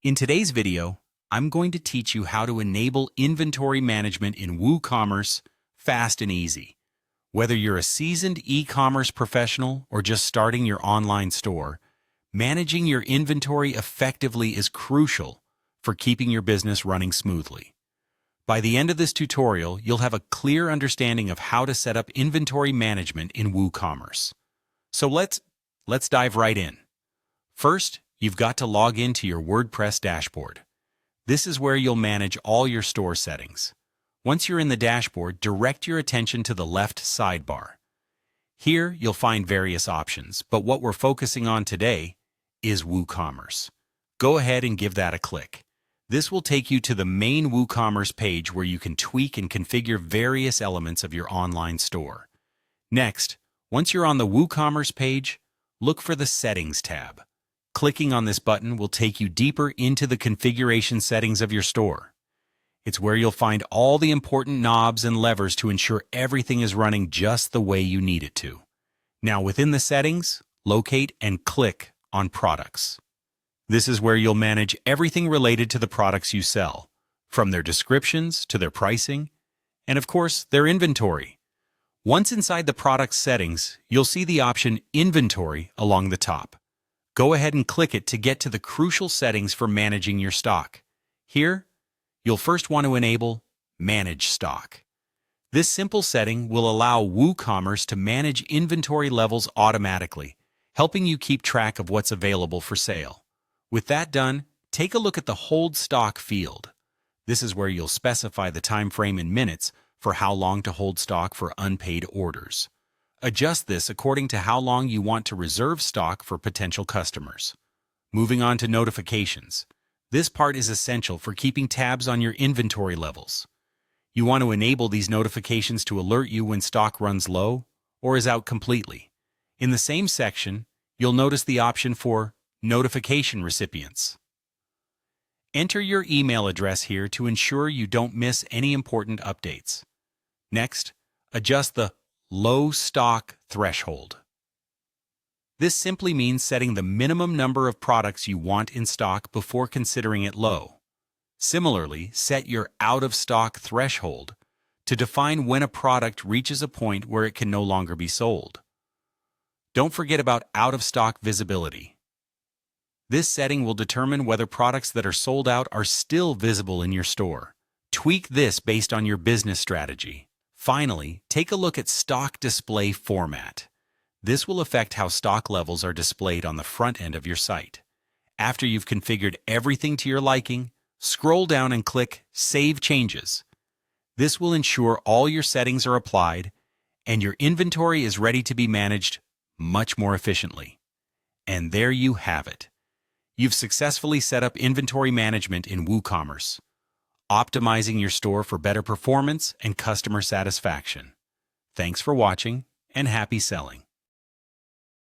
In today's video, I'm going to teach you how to enable inventory management in WooCommerce fast and easy. Whether you're a seasoned e-commerce professional or just starting your online store, managing your inventory effectively is crucial for keeping your business running smoothly. By the end of this tutorial, you'll have a clear understanding of how to set up inventory management in WooCommerce. So let's dive right in. First, you've got to log into your WordPress dashboard. This is where you'll manage all your store settings. Once you're in the dashboard, direct your attention to the left sidebar. Here, you'll find various options, but what we're focusing on today is WooCommerce. Go ahead and give that a click. This will take you to the main WooCommerce page where you can tweak and configure various elements of your online store. Next, once you're on the WooCommerce page, look for the Settings tab. Clicking on this button will take you deeper into the configuration settings of your store. It's where you'll find all the important knobs and levers to ensure everything is running just the way you need it to. Now, within the settings, locate and click on Products. This is where you'll manage everything related to the products you sell, from their descriptions to their pricing, and of course, their inventory. Once inside the product settings, you'll see the option Inventory along the top. Go ahead and click it to get to the crucial settings for managing your stock. Here, you'll first want to enable Manage Stock. This simple setting will allow WooCommerce to manage inventory levels automatically, helping you keep track of what's available for sale. With that done, take a look at the Hold Stock field. This is where you'll specify the time frame in minutes for how long to hold stock for unpaid orders. Adjust this according to how long you want to reserve stock for potential customers. Moving on to notifications. This part is essential for keeping tabs on your inventory levels. You want to enable these notifications to alert you when stock runs low or is out completely. In the same section, you'll notice the option for Notification Recipients. Enter your email address here to ensure you don't miss any important updates. Next, adjust the Low Stock Threshold. This simply means setting the minimum number of products you want in stock before considering it low. Similarly, set your out-of-stock threshold to define when a product reaches a point where it can no longer be sold. Don't forget about out-of-stock visibility. This setting will determine whether products that are sold out are still visible in your store. Tweak this based on your business strategy. Finally, take a look at Stock Display Format. This will affect how stock levels are displayed on the front end of your site. After you've configured everything to your liking, scroll down and click Save Changes. This will ensure all your settings are applied and your inventory is ready to be managed much more efficiently. And there you have it. You've successfully set up inventory management in WooCommerce, optimizing your store for better performance and customer satisfaction. Thanks for watching, and happy selling.